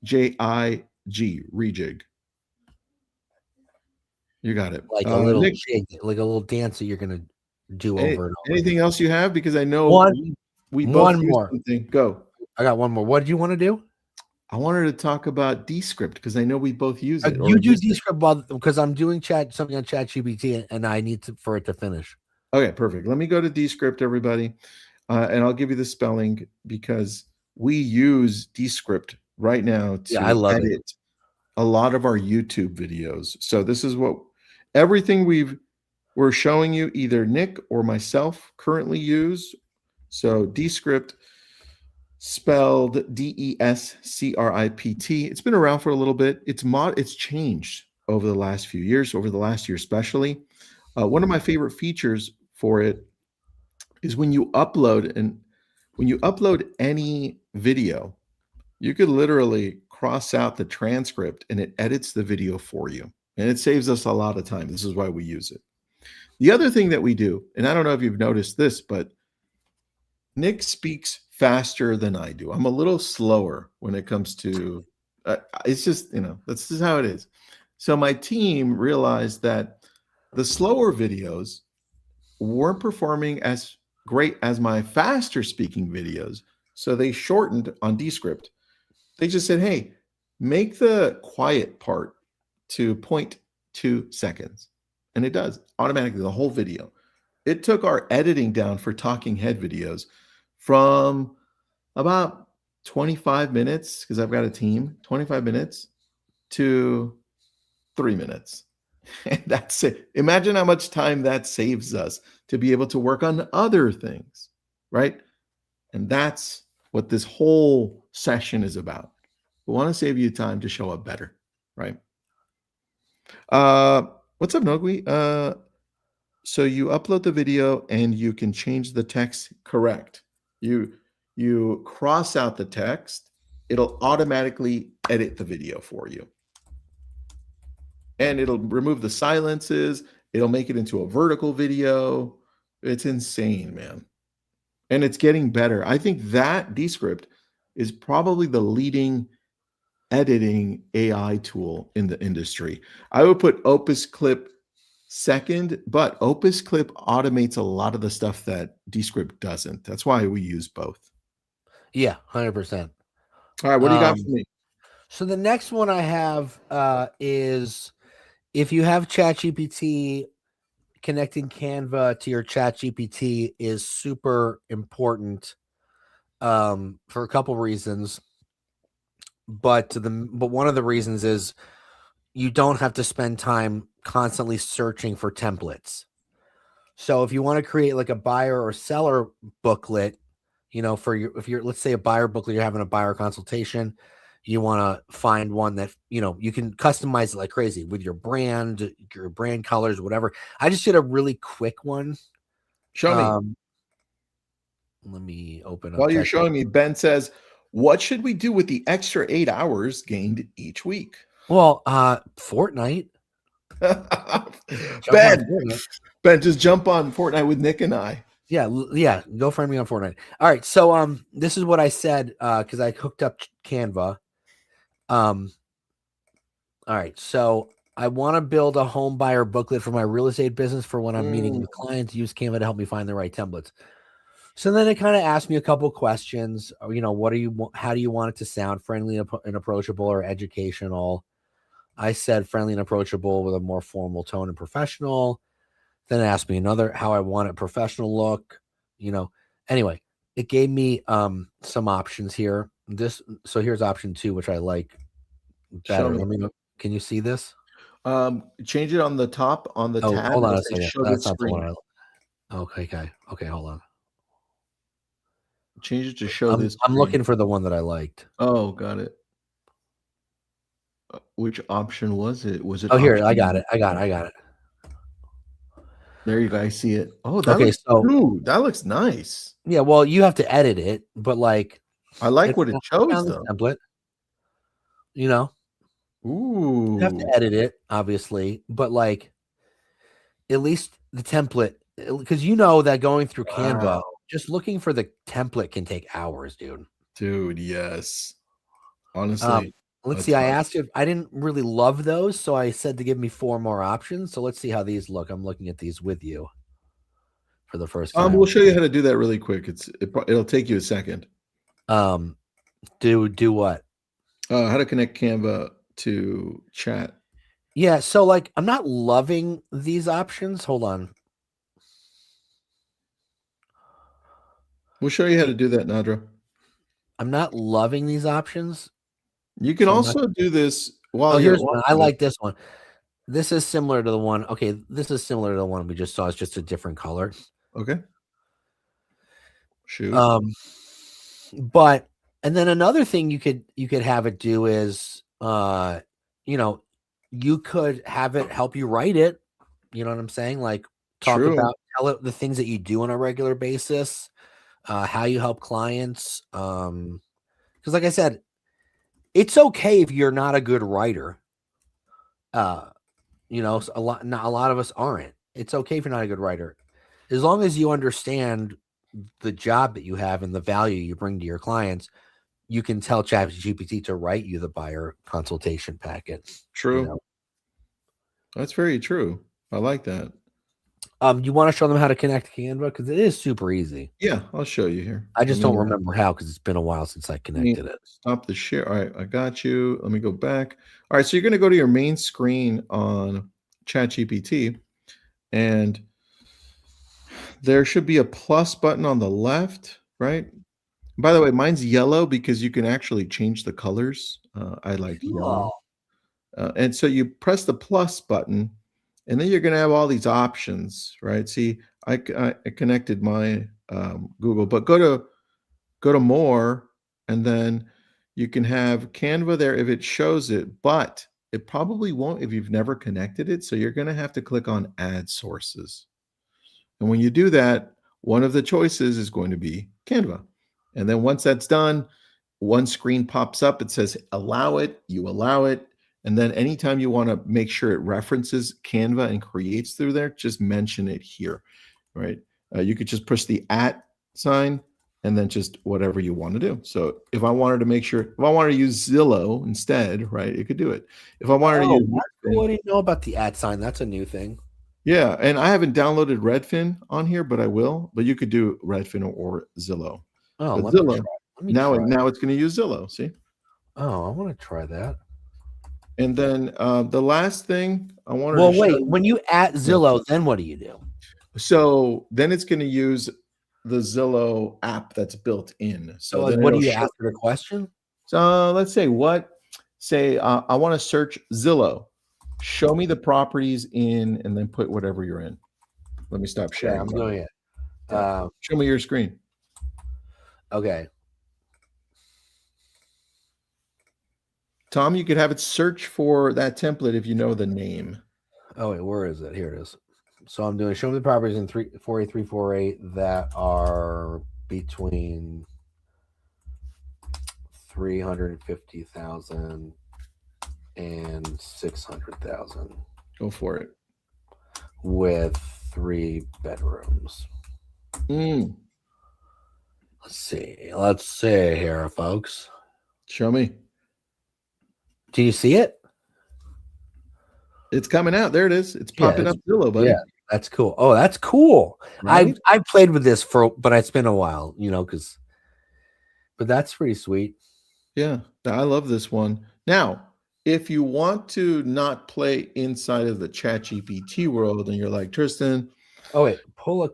Rejig. You got it. Like a little jig, like a little dance that you're gonna do over and over. Anything else you have? Because I know we both one more. Something. Go. I got one more. What did you want to do? I wanted to talk about Descript because I know we both use it. You do Descript because I'm doing something on ChatGPT and I need for it to finish. Okay, perfect. Let me go to Descript, everybody, and I'll give you the spelling because we use Descript right now to I love edit a lot of our YouTube videos. So this is what everything we're showing you, either Nick or myself currently use. So Descript, spelled Descript. It's been around for a little bit. It's changed over the last few years, over the last year especially. One of my favorite features for it is when you upload any video, you could literally cross out the transcript and it edits the video for you. And it saves us a lot of time. This is why we use it. The other thing that we do, and I don't know if you've noticed this, but Nick speaks faster than I do. I'm a little slower when it comes to, it's just, that's just how it is. So my team realized that the slower videos weren't performing as great as my faster speaking videos. So they shortened on Descript. They just said, hey, make the quiet part to 0.2 seconds. And it does automatically the whole video. It took our editing down for talking head videos from about 25 minutes, because I've got a team, 25 minutes to 3 minutes. And that's it. Imagine how much time that saves us to be able to work on other things, right? And that's what this whole session is about. We want to save you time to show up better, right? What's up, Nogui? So you upload the video and you can change the text, correct? You cross out the text, it'll automatically edit the video for you. And it'll remove the silences. It'll make it into a vertical video. It's insane, man. And it's getting better. I think that Descript is probably the leading editing AI tool in the industry. I would put Opus Clip second, but Opus Clip automates a lot of the stuff that Descript doesn't. That's why we use both. Yeah, 100%. All right, what do you got for me? So the next one I have is if you have ChatGPT, connecting Canva to your ChatGPT is super important for a couple reasons. But one of the reasons is you don't have to spend time constantly searching for templates. So if you want to create like a buyer or seller booklet, if you're let's say a buyer booklet, you're having a buyer consultation, you want to find one that you can customize it like crazy with your brand colors, whatever. I just did a really quick one. Show me. Let me open up. While you're showing me, Ben says, what should we do with the extra 8 hours gained each week? Well, Fortnite. Ben, just jump on Fortnite with Nick and I. Yeah. Go find me on Fortnite. All right. So, this is what I said, because I hooked up Canva. All right. So I want to build a home buyer booklet for my real estate business for when I'm meeting with clients. Use Canva to help me find the right templates. So then it kind of asked me a couple questions. How do you want it to sound? Friendly and approachable or educational? I said friendly and approachable with a more formal tone and professional. Then it asked me how I want it professional look, Anyway, it gave me some options here. So here's option 2, which I like better. Let me know. Can you see this? Change it on the top on the tab. Hold on a second. That's not the one. Okay, hold on. Change it to show this. I'm looking for the one that I liked. Oh, got it. Which option was it? Was it? Oh, here, I got it. There you go. I see it. Oh, that looks nice. Yeah, well, you have to edit it, but I like what it shows though. Template. Ooh. You have to edit it, obviously, but at least the template, because that going through Canva, just looking for the template can take hours, dude. Dude, yes. Honestly. Let's see. I asked if I didn't really love those, so I said to give me 4 more options. So let's see how these look. I'm looking at these with you for the first time. We'll show you how to do that really quick. It'll take you a second. Do what? How to connect Canva to chat. Yeah, so like I'm not loving these options. Hold on. We'll show you how to do that, Nadra. I'm not loving these options. You can So also do this while Oh, you're here's one. I like this one. This is similar to the one. Okay, this is similar to the one we just saw. It's just a different color. Okay. Shoot. But and then another thing you could have it do is you know, you could have it help you write it. You know what I'm saying? Like talk True. about tell it the things that you do on a regular basis, how you help clients. Because like I said, it's okay if you're not a good writer. You know, a lot of us aren't. It's okay if you're not a good writer, as long as you understand the job that you have and the value you bring to your clients. You can tell ChatGPT to write you the buyer consultation packet. True. You know? That's very true. I like that. You want to show them how to connect Canva? Because it is super easy. Yeah, I'll show you here. I just don't remember how because it's been a while since I connected it. Stop the share. All right, I got you. Let me go back. All right, so you're going to go to your main screen on ChatGPT, and there should be a plus button on the left, right? By the way, mine's yellow because you can actually change the colors. I like yellow. And so you press the plus button, and then you're going to have all these options, right? See, I connected my Google, but go to more, and then you can have Canva there if it shows it, but it probably won't if you've never connected it. So you're going to have to click on add sources. And when you do that, one of the choices is going to be Canva. And then once that's done, one screen pops up. It says allow it, you allow it. And then anytime you want to make sure it references Canva and creates through there, just mention it here, right? You could just push the @ sign and then just whatever you want to do. So if I wanted to make sure, if I wanted to use Zillow instead, right, it could do it. If I wanted to use Redfin, I didn't know about the @ sign. That's a new thing. Yeah, and I haven't downloaded Redfin on here, but I will. But you could do Redfin or Zillow. Oh, but Zillow. Now it's going to use Zillow. See? Oh, I want to try that. And then the last thing I wanted. Well, wait. When you @ Zillow, then what do you do? So then it's going to use the Zillow app that's built in. So like, what do you ask the question? So let's say I want to search Zillow. Show me the properties in, and then put whatever you're in. Let me stop sharing. Yeah, I'm doing it. Show me your screen. Okay. Tom, you could have it search for that template if you know the name. Oh, wait, where is it? Here it is. So I'm doing show me the properties in 48348 that are between 350,000 and 600,000. Go for it. With 3 bedrooms. Let's see here, folks. Show me. Do you see it? It's coming out. There it is. It's popping up Zillow, buddy. Yeah, that's cool. Oh, that's cool. Right? I've played with this but it's been a while, but that's pretty sweet. Yeah, I love this one. Now, if you want to not play inside of the ChatGPT world and you're like, Tristan. Oh, wait, pull it.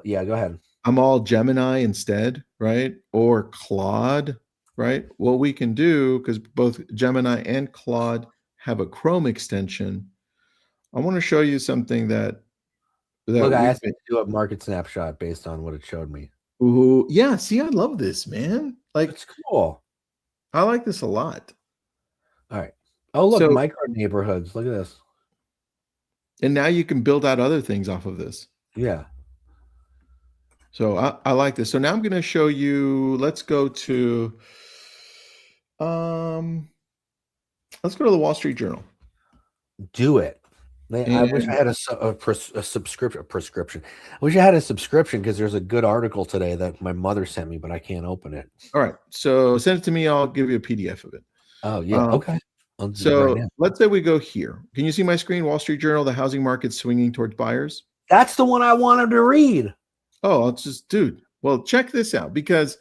Yeah, go ahead. I'm all Gemini instead, right? Or Claude, right? What we can do, because both Gemini and Claude have a Chrome extension. I want to show you something that look, I asked you to do a market snapshot based on what it showed me. Ooh, yeah. See, I love this, man. Like, it's cool. I like this a lot. All right. Oh, look, micro neighborhoods. Look at this. And now you can build out other things off of this. Yeah. So I like this. So now I'm going to show you. Let's go to the Wall Street Journal. Do it. I wish I had a prescription. I wish I had a subscription because there's a good article today that my mother sent me, but I can't open it. All right. So send it to me. I'll give you a PDF of it. Oh, yeah. Okay. So let's say we go here. Can you see my screen? Wall Street Journal, the housing market swinging towards buyers. That's the one I wanted to read. Oh, it's just, dude. Well, check this out because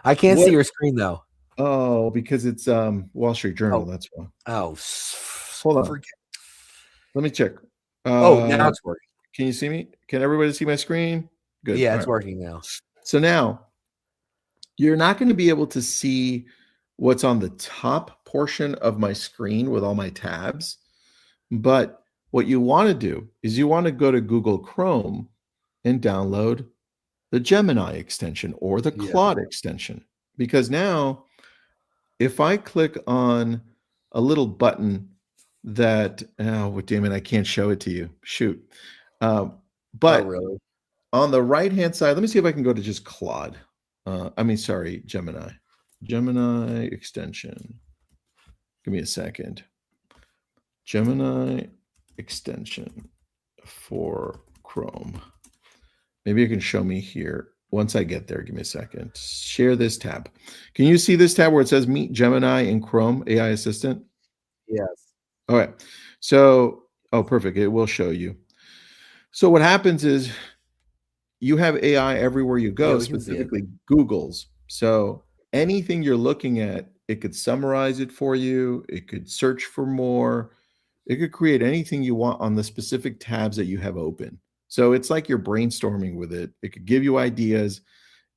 I can't see your screen though. Oh, because it's Wall Street Journal. Oh. That's why. Oh, Hold on. forget. Let me check. Oh, now it's working. Can you see me? Can everybody see my screen? Good. Yeah, All it's right. working now. So now you're not going to be able to see what's on the top portion of my screen with all my tabs. But what you want to do is you want to go to Google Chrome and download the Gemini extension or the Claude extension. Because now, if I click on a little button that, oh, damn it, I can't show it to you. Shoot. But really? on the right-hand side, let me see if I can go to just Claude. Sorry, Gemini. Gemini extension. Give me a second. Gemini extension for Chrome. Maybe you can show me here. Once I get there, give me a second. Share this tab. Can you see this tab where it says Meet Gemini in Chrome AI Assistant? Yes. All right. So, perfect. It will show you. So what happens is you have AI everywhere you go, specifically Google's. So anything you're looking at, it could summarize it for you. It could search for more. It could create anything you want on the specific tabs that you have open. So it's like you're brainstorming with it. It could give you ideas.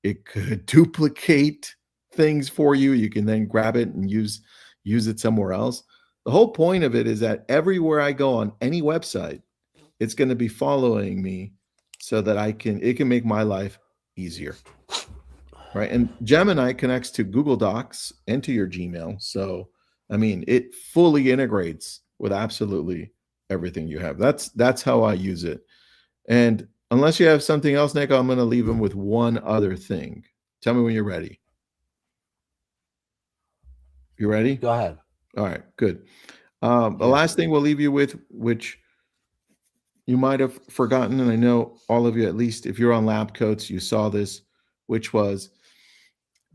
It could duplicate things for you. You can then grab it and use it somewhere else. The whole point of it is that everywhere I go on any website, it's going to be following me so that it can make my life easier. Right. And Gemini connects to Google Docs and to your Gmail. So, it fully integrates with absolutely everything you have. That's how I use it. And unless you have something else, Nick, I'm going to leave them with one other thing. Tell me when you're ready. You ready? Go ahead. All right, good. The last thing we'll leave you with, which you might have forgotten, and I know all of you, at least if you're on Lab Coats, you saw this, which was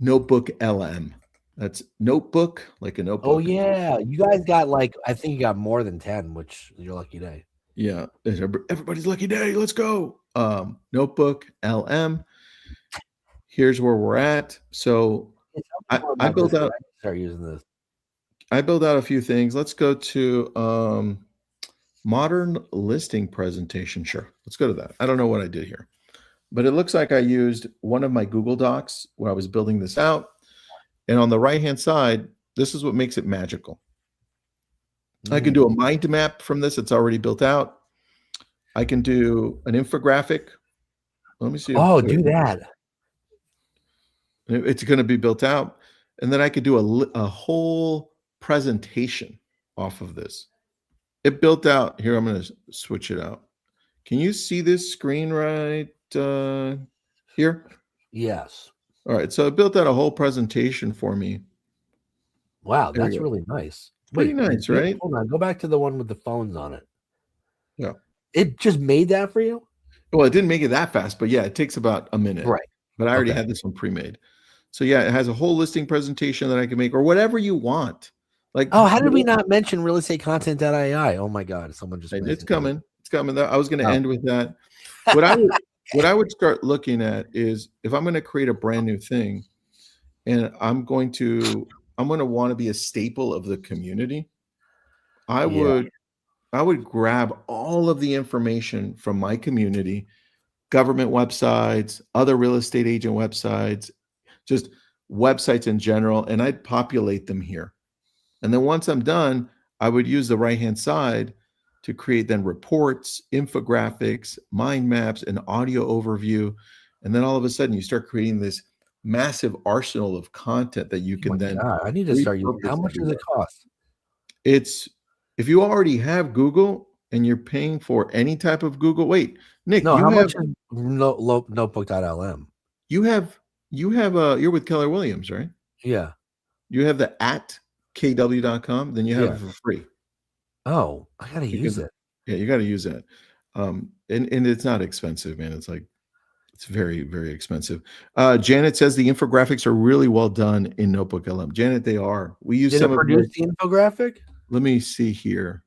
Notebook LM. That's notebook, like a notebook. Oh, yeah. You guys got I think you got more than 10, which is your lucky day. Yeah. Everybody's lucky day. Let's go. Notebook LM. Here's where we're at. So I built out. Start using this. I built out a few things. Let's go to modern listing presentation. Sure. Let's go to that. I don't know what I did here, but it looks like I used one of my Google Docs where I was building this out. And on the right-hand side, this is what makes it magical. I can do a mind map from this. It's already built out. I can do an infographic. Let me see. Oh, do that. It's going to be built out. And then I could do a whole presentation off of this. It built out. Here, I'm going to switch it out. Can you see this screen right here? Yes. All right. So it built out a whole presentation for me. Wow, that's really nice. Pretty nice, right? Hold on. Go back to the one with the phones on it. Yeah. It just made that for you? Well, it didn't make it that fast, but yeah, it takes about a minute. Right. But I already had this one pre-made. So yeah, it has a whole listing presentation that I can make or whatever you want. How did we not mention real estate content.ai? Oh my God. Someone just it's coming. It's coming. I was going to end with that. What I would start looking at is if I'm going to create a brand new thing and I'm going to want to be a staple of the community, I would grab all of the information from my community, government websites, other real estate agent websites, just websites in general, and I'd populate them here. And then once I'm done, I would use the right-hand side to create then reports, infographics, mind maps, an audio overview. And then all of a sudden you start creating this massive arsenal of content that you can I need to start using. How much does it cost? It's, if you already have Google and you're paying for any type of Google, wait, Nick, no, how much is notebook.lm? You're with Keller Williams, right? Yeah. You have the @kw.com, then you have it for free. Oh, I gotta use it. Yeah, you gotta use that. And it's not expensive, man. It's very, very expensive. Janet says the infographics are really well done in Notebook LM. Janet, they are. We use Did it produce the infographic? Let me see here.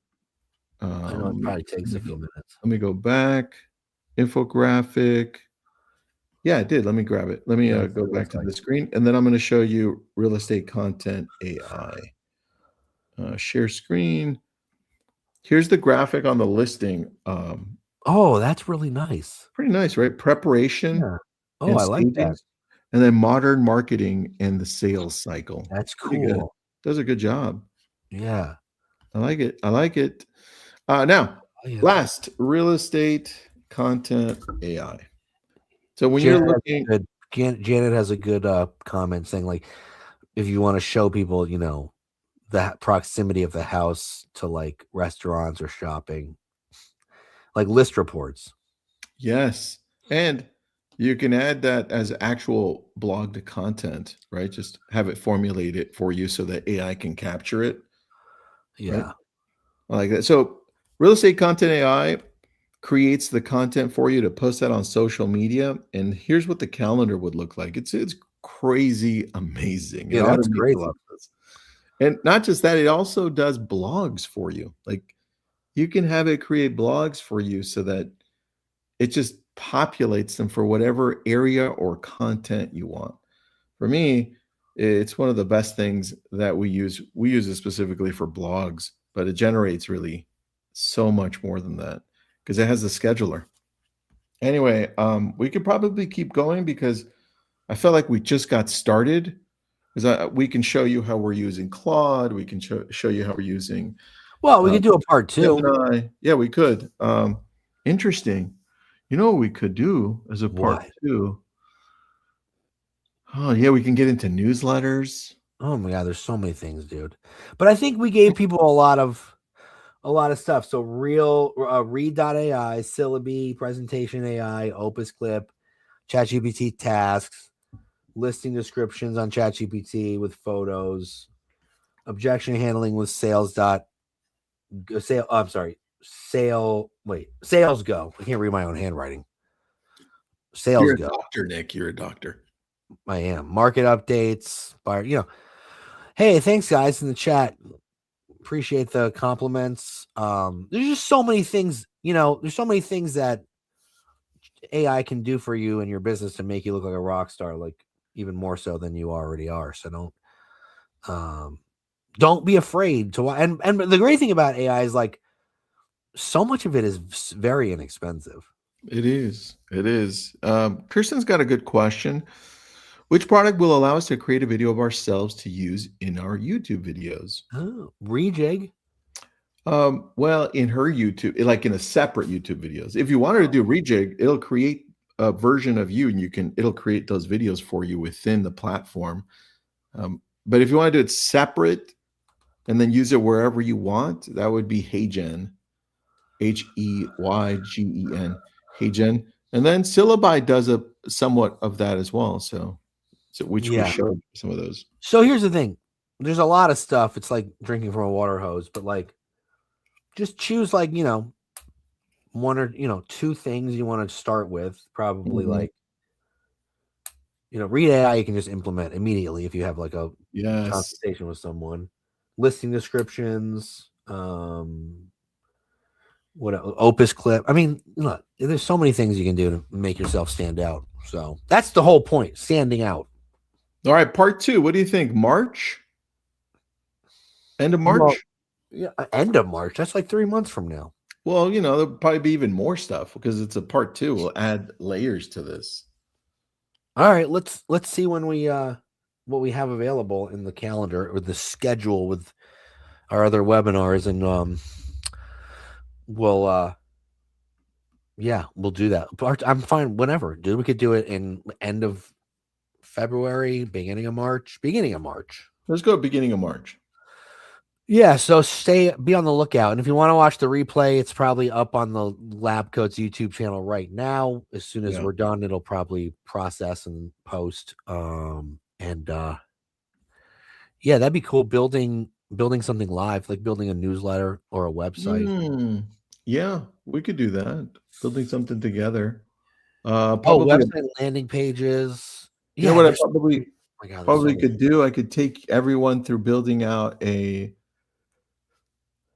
I know it probably takes a few minutes. Let me go back. Infographic. Yeah, I did. Let me grab it. Let me Yeah, go it back looks to like. the screen, and then I'm going to show you real estate content AI. Share screen. Here's the graphic on the listing. Oh, that's really nice. Pretty nice, right? Preparation Yeah. Oh, and I like that. staging, and then modern marketing and the sales cycle. That's Pretty good. cool. Does a good job. Yeah. I like it. I like it. Now, Oh, yeah. last, real estate content AI. So when Janet you're has a looking, good Janet has a good comment saying, like, if you want to show people, the proximity of the house to like restaurants or shopping, like list reports. yes, and you can add that as actual blog to content, right? Just have it formulate it for you so that AI can capture it, right? Yeah. I like that. So real estate content AI creates the content for you to post that on social media. And here's what the calendar would look like. It's crazy amazing. It Yeah, that's automates crazy. a lot of this. And not just that, it also does blogs for you. Like you can have it create blogs for you so that it just populates them for whatever area or content you want. For me, it's one of the best things that we use. We use it specifically for blogs, but it generates really so much more than that because it has a scheduler. Anyway, we could probably keep going because I felt like we just got started. Because we can show you how we're using Claude. We can show you how we're using Well, we uh, could do a part 2. Gemini. Yeah, we could. Interesting. You know what we could do as a part What? 2? Oh, yeah, we can get into newsletters. Oh my god, there's so many things, dude. But I think we gave people a lot of stuff. So read.ai, Syllabi, presentation AI, Opus Clip, ChatGPT tasks, listing descriptions on ChatGPT with photos, objection handling with Sales Go. I can't read my own handwriting. Sales You're a Go. doctor, Nick. You're a doctor. I am. Market updates. Hey, thanks guys in the chat. Appreciate the compliments. There's just so many things, there's so many things that AI can do for you and your business to make you look like a rock star, like even more so than you already are. So don't be afraid to. And the great thing about AI is like so much of it is very inexpensive. It is. It is. Kirsten's got a good question. Which product will allow us to create a video of ourselves to use in our YouTube videos? Oh, rejig. Well, in her YouTube, like in a separate YouTube videos. If you wanted to do rejig, it'll create a version of you, and it'll create those videos for you within the platform. But if you want to do it separate and then use it wherever you want, that would be HeyGen, HeyGen, HeyGen, and then Syllabi does a somewhat of that as well. So which we showed some of those. So here's the thing: there's a lot of stuff. It's like drinking from a water hose, but like, just choose like one or two things you want to start with. Probably like read AI you can just implement immediately if you have like a consultation with someone. Listing descriptions, Opus Clip. I mean, look, there's so many things you can do to make yourself stand out. So that's the whole point, standing out. All right, part 2. What do you think? March? End of March? Well, yeah, end of March. That's like 3 months from now. Well, there'll probably be even more stuff because it's a part 2. We'll add layers to this. All right, let's see when we what we have available in the calendar or the schedule with our other webinars, and we'll do that. I'm fine whenever, dude. We could do it in end of February, beginning of March. Let's go beginning of March. Yeah, so be on the lookout. And if you want to watch the replay, it's probably up on the Lab Coats YouTube channel right now. As soon as we're done, it'll probably process and post. That'd be cool. Building something live, like building a newsletter or a website. Yeah, we could do that. Building something together. Website landing pages. You know what I probably could do? I could take everyone through building out a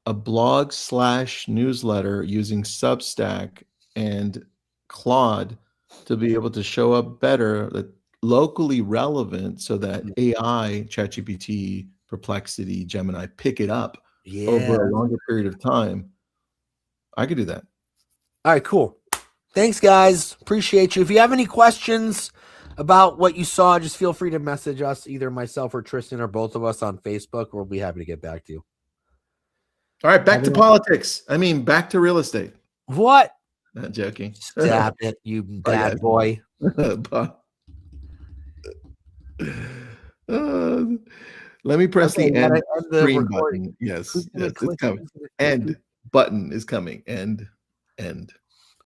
blog/newsletter using Substack and Claude to be able to show up better, that locally relevant, so that AI, ChatGPT, Perplexity, Gemini pick it up over a longer period of time. I could do that. All right, cool. Thanks, guys. Appreciate you. If you have any questions about what you saw, just feel free to message us, either myself or Tristan or both of us on Facebook. We'll be happy to get back to you. All right, back to politics. I mean, back to real estate. What? Not joking. Stop it, you bad boy. Let me press the end screen recording. button. Yes, it's coming. End button is coming. End.